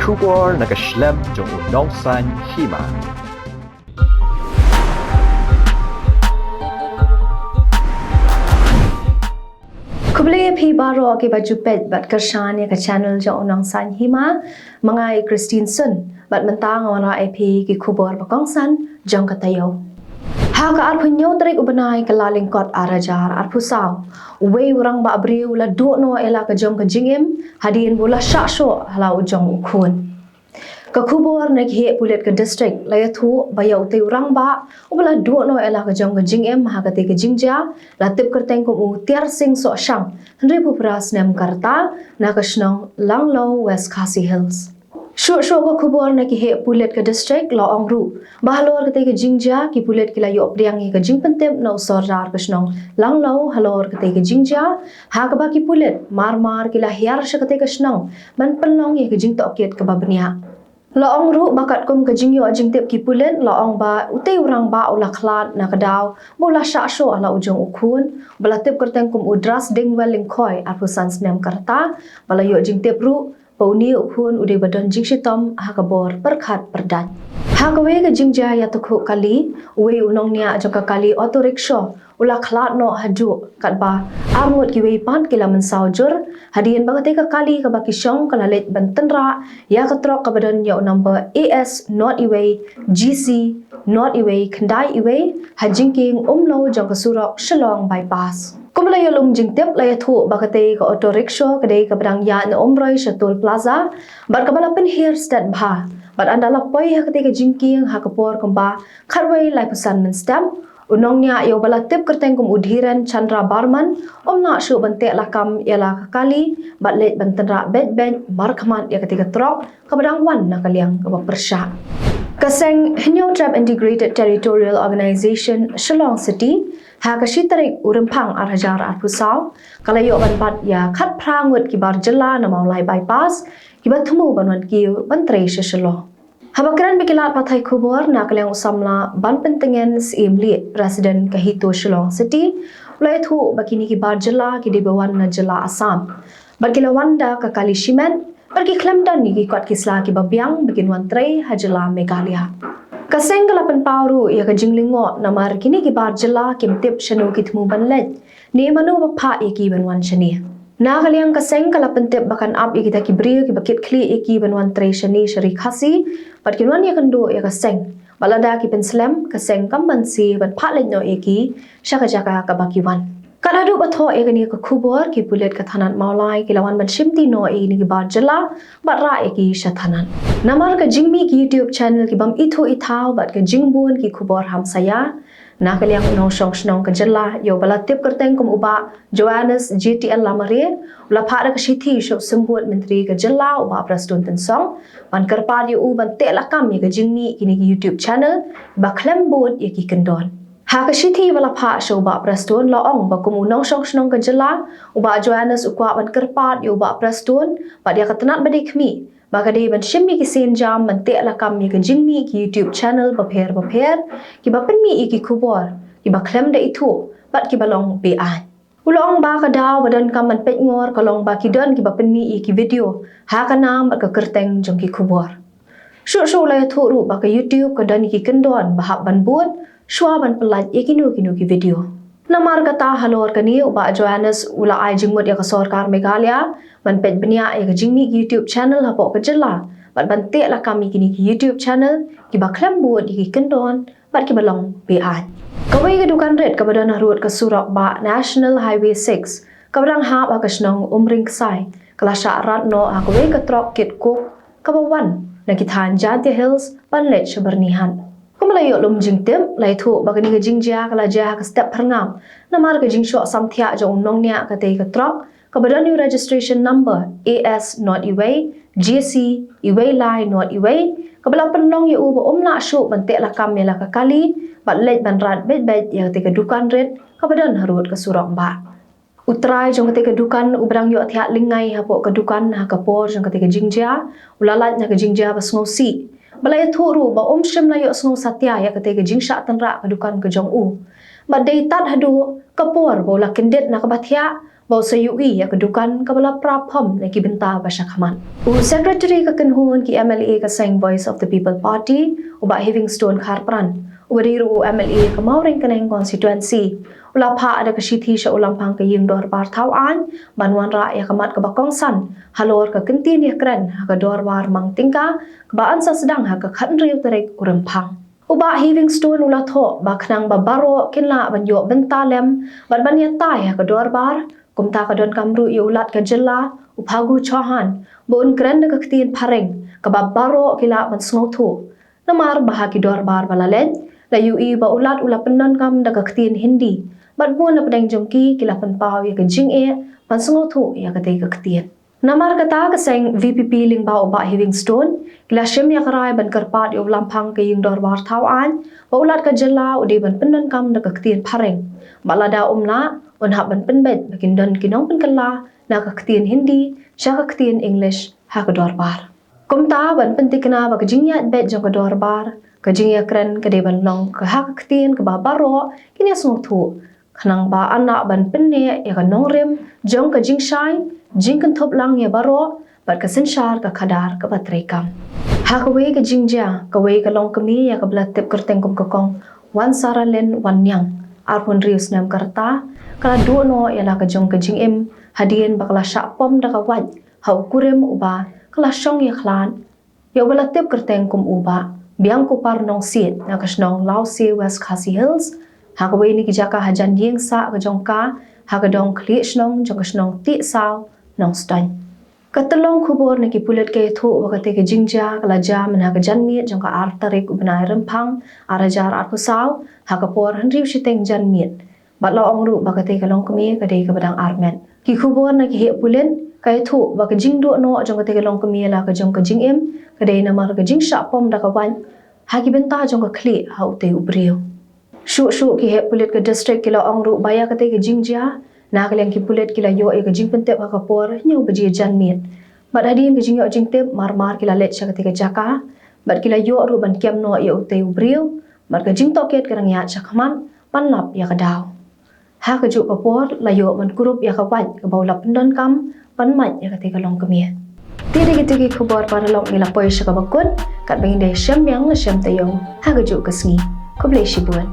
kubor nakaslem jong unongsan hima. Kublai phi baro ke baju pet bat kershan ya ke channel jong unongsan hima mangai Christine Sun bat mentang ora ip ki kubor bakongsan jong katayo. Haka arpunyo tarik ubenai ke lalingkot arajar arpusau. Uwe urang ba abriu la no ela ke jong ke jingim hadin bola syakso halau jong ukun. Ke kubur nek he pulet ke district la yathu baya utai urang ba ubala no ela ke jong ke jingim ha ke ke jingja la tip kerteng ko u tiar sing so shang henry pupras nem karta na ke snong langlo West Khasi Hills. Shuk ke kubur na ki he pulet ke district la ongru bahalor ke ke jingja ki pulet ki la yo priang ke jing pentem no sorjar ke snong langlo halor ke ke jingja ha ke ba ki pulet mar ki la hiar she ke snong man penlong ye ke jing toket ke babnia la ongru bakat kum ke jing yo jing tep ki pulet la ong ba utai urang ba ula khlat na kedaw bola syasho ala ujung ukun bala tep kerteng kum udras ding weling khoi apusan snem karta bala yo jing tep ru Pauni ukun udah badan jing shitom hakabor perkhat perdan. Hakawe ke jingja ya tukhu kali we unong nia jaka kali auto rickshaw ula khlat no haju kat ba amut ki we pan kila mensaujur hadian bagate ka kali ka baki syong kala let bantenra ya katrok ka badan yo number AS not iwe GC not iwe khandai iwe hajingking umlo jaka surok shalong bypass. Kumala yo lum jingtep la yathu bakate ka auto rickshaw kadai ka badang ya na umroi shatul plaza bar kabala pen here stat bha bar andala poi ha kate ka jingking ha kapor kamba kharwai lai pasan men stamp unong nya yo bala tip kerteng kum udhiran Chandra Barman omna shu bante lakam yala kali bat let bantenra bed bench mar khaman ya kate ka trok ka badang wan na kaliang ka persha Kaseng Hinyo Trap Integrated Territorial Organization Shillong City ha kashitarik urempang arhajar arpusau kalayo banpat ya khat prangut kibar jela na maulai bypass kibat thumu banwan kiu bantre shishlo habakran bikilat pathai khubor na kalyang usamla ban pentengen simli resident kahito Shillong City ulai thu bakini kibar jela ki debawan na jela Assam bagilawanda ka kali shimen pergi Klemdan ni kot kisla ki babiang bikin wantre hajela Meghalaya. Kaseng kalapan pauru ya ka jinglingo namar kini ki bar jela kim tip shanu ki thmu banlet ni manu bapha eki banwan shani. Na kaliang kaseng kalapan tip bakan up ikita ki brio ki bakit kli eki banwan tre shani shari khasi pat kinwan ya kando ya kaseng balada ki penslam kaseng kambansi ban phalet no eki shaka jaka ka bakiwan. Kadadu batho egani ka khubor ki pulet ka thanan maulai ki lawan ban shimti no e ni ki bar jala barra e ki shathanan namar ka jingmi ki YouTube channel ki bam itho ithau bat ka jingbun ki khubor hamsaya na kaliang no shong shnong ka jala yo bala tip kerteng kum uba Johannes GTL lamare ula phara ka shithi sho simbut menteri ka jala uba prastun ten song ban karpar yo u ban te lakam ye ka jingmi ki ni ki YouTube channel ba klembut ye ki kendon Haka shithi wala pha shoba prastun la ong ba kumu nong shong shnong ka jala uba Johannes ukwa ban kerpat yo ba prastun ba dia katanat badik mi ba kade ban shimmi ki sen jam man te la kam ye ka jingmi ki YouTube channel ba pher ki ba penmi ki khubor ki ba klem da itu bat ki balong be an ulong ba ka daw badan kam man pet ngor kalong ba ki don ki ba penmi ki video ha ka nam ka kerteng jong ki khubor shu la thu ru ba ka YouTube ka dan ki kendon ba hab ban bun Shua ban pelat kinu ki video. Namar kata halor kani uba Johannes ula ai jingmut ya ka sarkar Meghalaya ban pet benia ya ka jingmi ki YouTube channel hapo ka jela bat ban te la kami kini ki YouTube channel ki ba klambu di ki kendon bat ki balong bean. Kawai ka dukan red ka badan harut ka surak ba National Highway 6 ka badang ha ba ka snong umring sai kala syarat no ha kawai ka trok kit ko ka bawan na kithan Jantia Hills ban let bernihan. Kumalayo lum jingtem lai thu bagani ka jingjia kala ja ka step perngam namar ka jingsho samthia jong nong nia ka te ka trok ka badan new registration number AS not iway GC iway lai not iway ka bala penong ye u ba omna shu ban te la kam la ka kali bat let ban rat bet ya te ka dukan red ka badan harut ka surok ba utrai jong ka te ka dukan ubrang yo thia lingai ha po ka dukan ha ka por jong ka te ka jingjia ulalat na ka jingjia ba sngosi balai thuru ba shim la yo snu satya ya kate ke jingsha tanra ka dukan ke jong u ba dei tat hadu kapor bola kendet na ka bathia Bau sa UI ya kedukan kabala prapom na kibenta basya kaman. Secretary kakenhun ki MLA kaseng Voice of the People Party uba Livingstone Kharpran. Wadiru MLA kamauring kaneng constituency. Ula pa ada kasithi sa ulang pang kaying dorbar tawaan banwan ra ya kamat kabakongsan halor ka kentin ya kren ha ka dorbar mang tingka kabaan sa sedang ha ka khanriu terek urempang. Uba Livingstone ula tho baknang babaro kinla banyo bentalem ban yatai ha ka dorbar kumta ka don kamru iulat ka jela upagu chohan bon kren na kaktin pareng kababaro kila ban snothu namar bahagi dorbar balalen la UI ba ulat ula penan kam da kaktin hindi bat bon na pedang jongki kila pan pau ya ka jing e ban snothu ya ka te kaktin namar kata ka seng VPP ling ba uba Livingstone kila shem ya karai ban karpat yo lampang ke yung dorbar tawaan ba ulat ka jela ude ban penan kam da kaktin pareng balada umla unhak ban penbet bakin don kinong penkala na kaktiin Hindi sya kaktiin English ha ka dorbar kumta ban pentikna ba kajingyat bet jong ka dorbar kajingya kren kade ban long ka ha kaktiin ka babaro kinya sungthu khanang ba anak ban penne ya ka nongrem jong ka jingshai jingkan thop lang ya baro bat ka senshar ka khadar ka batrekam ha ka we ka jingja ka we ka long kami ya ka blatep kerteng kum kokong wan saralen wan nyang arpun rius nam karta kala duono yala ka jong ka jing em hadien bakala syapom da ka wat hau kurem uba kala syong ya khlan ya wala tep kerteng kum uba biang ko par nong sit na kasnong Lausi West Khasi Hills ha ka we ni kijaka hajan dieng sa ka jong ka ha ka dong kli snong jong kasnong ti saw nong stan katalong khubor na kipulet ke thu wakate ke jingja kala jam na ka janmi jong ka artarik ubnai rempang arajar arkusaw ha ka por hanriu siteng janmi batlaw ongru bakate kalong kami kade ka badang armen ki khubor na ki he pulen kai thu ba ka jingdu no jong kate kalong kami la ka jong ka jingem kade na mar ka jing sha pom da ka wan ha ki benta jong ka khli ha ute ubrio shu ki he pulet ka district kila ongru baya kate ka jingja na kaleng ki pulet kila yo e ka jing pentep ha ka por nyu baji janmin bat hadin ka jing yo jing tep mar kila let sha kate ka jaka bat kila yo ru ban kem no ye ute ubrio bat ka jing toket karang ya chakman panlap ya ka daw ha ka ju papor layo man kurup ya ka wat ka bawla pendon kam panmat ya ka te kalong kami tiri gitu ki khubor para long ila poy sya ka bakut kat bangin de syam yang la syam tayong ha ka ju ka sngi ko ble shibuan